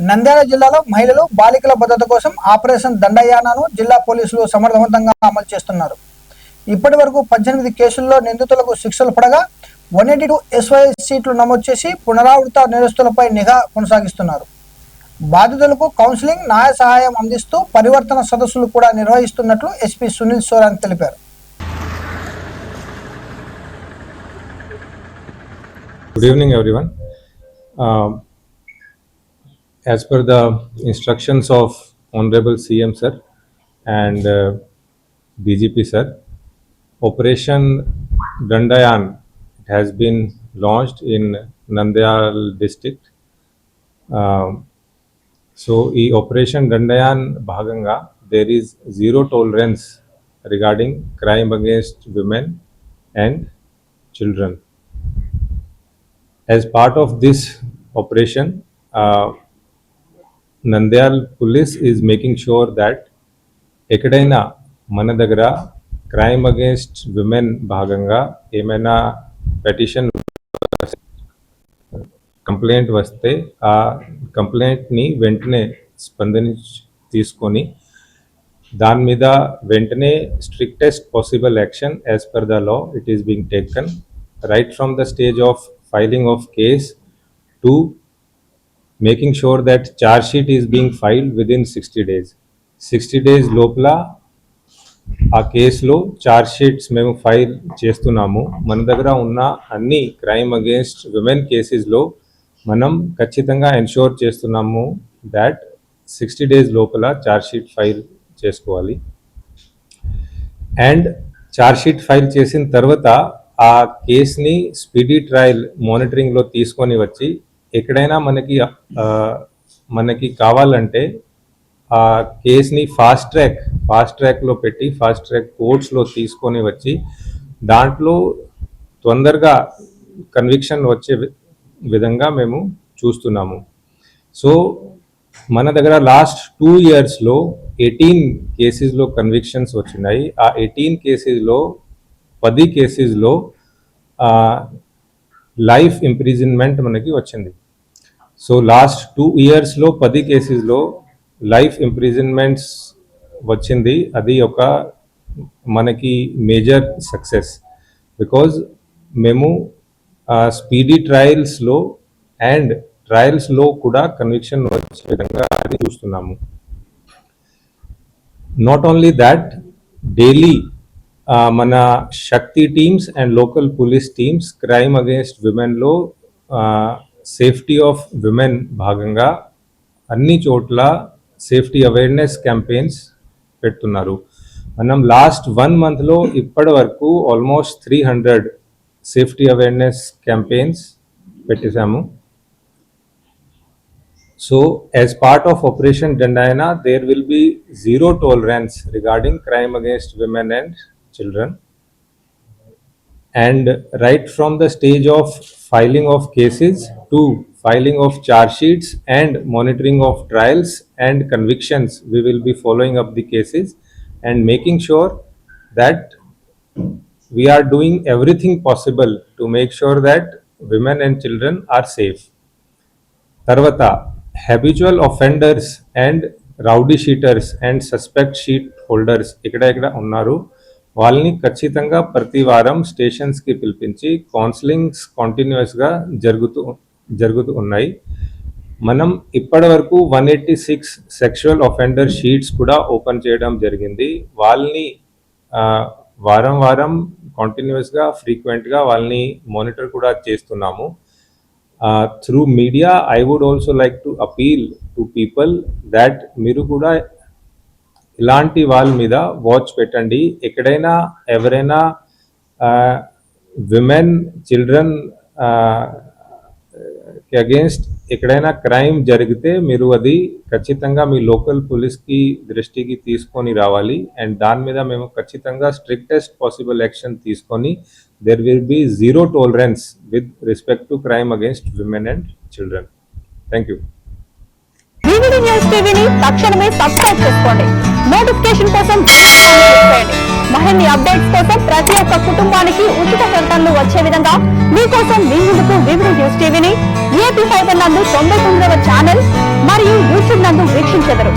నంద్యాల జిల్లాలో మహిళలు బాలికల భద్రత కోసం ఆపరేషన్ దండయానను జిల్లా పోలీసులు సమర్థవంతంగా అమలు చేస్తున్నారు. ఇప్పటి వరకు 18 కేసుల్లో నిందితులకు శిక్షలు పడగా 182 SY సీట్లు నమోదు చేసి పునరావృత నేరస్తులపై నిఘా కొనసాగిస్తున్నారు. బాధితులకు కౌన్సిలింగ్, న్యాయ సహాయం అందిస్తూ పరివర్తన సదస్సులు కూడా నిర్వహిస్తున్నట్లు ఎస్పీ సునీల్ సోరాన్ తెలిపారు. Good evening, everyone. As per the instructions of Honorable CM Sir and DGP Sir, Operation Dandayan has been launched in Nandyal district. So, in Operation Dandayan Bhaganga, there is zero tolerance regarding crime against women and children. As part of this operation, Nandyal police is making sure that ekadaina mana dagara crime against women bhaganga emaina petition complaint vaste aa complaint ni ventane spandanichi teeskoni dan mida ventane strictest possible action as per the law it is being taken right from the stage of filing of case to making sure that charge sheet is being filed within 60 days. 60 days lopala ఆ కేసులో charge sheets మేము file చేస్తున్నాము. మన దగ్గర ఉన్న అన్ని crime against women కేసెస్లో మనం ఖచ్చితంగా ఎన్షూర్ చేస్తున్నాము దాట్ 60 days లోపల చార్జ్ షీట్ ఫైల్ చేసుకోవాలి. అండ్ చార్జ్ షీట్ ఫైల్ చేసిన తర్వాత ఆ కేసుని స్పీడీ ట్రయల్ మానిటరింగ్లో తీసుకొని వచ్చి ఎక్కడైనా మనకి కావాలంటే ఆ కేసుని ఫాస్ట్ ట్రాక్లో పెట్టి ఫాస్ట్ ట్రాక్ కోర్ట్స్లో తీసుకొని వచ్చి దాంట్లో తొందరగా కన్విక్షన్ వచ్చే విధంగా మేము చూస్తున్నాము. సో మన దగ్గర లాస్ట్ 2 yearsలో 18 కేసెస్లో కన్విక్షన్స్ వచ్చినాయి. ఆ 18 కేసెస్లో 10 కేసెస్లో లైఫ్ ఇంప్రిజన్మెంట్ మనకి వచ్చింది. సో లాస్ట్ 2 yearsలో 10 కేసెస్లో లైఫ్ ఇంప్రిజన్మెంట్స్ వచ్చింది. అది ఒక మనకి మేజర్ సక్సెస్ బికాజ్ మేము స్పీడీ ట్రయల్స్లో అండ్ ట్రయల్స్లో కూడా కన్విక్షన్ వచ్చే విధంగా అది చూస్తున్నాము. నాట్ ఓన్లీ దాట్ డైలీ మన Shakti teams and local police teams crime against విమెన్లో సేఫ్టీ ఆఫ్ విమెన్ భాగంగా అన్ని చోట్ల సేఫ్టీ అవేర్నెస్ క్యాంపెయిన్స్ పెడుతున్నారు. మనం లాస్ట్ 1 monthలో ఇప్పటి వరకు ఆల్మోస్ట్ 300 సేఫ్టీ అవేర్నెస్ క్యాంపెయిన్స్ పెట్టేశాము. So as part of operation Dandayana there will be zero tolerance regarding crime against women and children, and right from the stage of filing of cases to filing of charge sheets and monitoring of trials and convictions, we will be following up the cases and making sure that we are doing everything possible to make sure that women and children are safe. Tarvata habitual offenders and rowdy sheeters and suspect sheet holders ikkada unnaru వాళ్ళని ఖచ్చితంగా ప్రతి వారం స్టేషన్స్కి పిలిపించి counsellings కంటిన్యూస్గా జరుగుతూ ఉన్నాయి. మనం ఇప్పటి వరకు 186 సెక్షువల్ అఫెండర్ షీట్స్ కూడా ఓపెన్ చేయడం జరిగింది. వాళ్ళని వారం కంటిన్యూస్గా ఫ్రీక్వెంట్గా వాళ్ళని మానిటర్ కూడా చేస్తున్నాము. Through media I would also like to appeal to people that మీరు కూడా ఇలాంటి వాళ్ళ మీద వాచ్ పెట్టండి. ఎక్కడైనా ఎవరైనా విమెన్ చిల్డ్రన్ అగేన్స్ట్ ఎక్కడైనా క్రైమ్ జరిగితే మీరు అది ఖచ్చితంగా మీ లోకల్ పోలీస్కి దృష్టికి తీసుకొని రావాలి. అండ్ దాని మీద మేము ఖచ్చితంగా స్ట్రిక్టెస్ట్ పాసిబుల్ యాక్షన్ తీసుకొని there will be zero tolerance with respect to crime against women and children. Thank you. VVD news టీవీని తక్షణమే సబ్స్క్రైబ్ చేసుకోండి. నోటిఫికేషన్ కోసం చేయండి. మరిన్ని అప్డేట్స్ కోసం ప్రతి ఒక్క కుటుంబానికి ఉచిత ప్రకటనలు వచ్చే విధంగా మీకోసం మీ ముందుకు వివిడి న్యూస్ టీవీని ఏపీ ఫైబర్ నందు 99వ ఛానల్ మరియు యూట్యూబ్ నందు వీక్షించెదరు.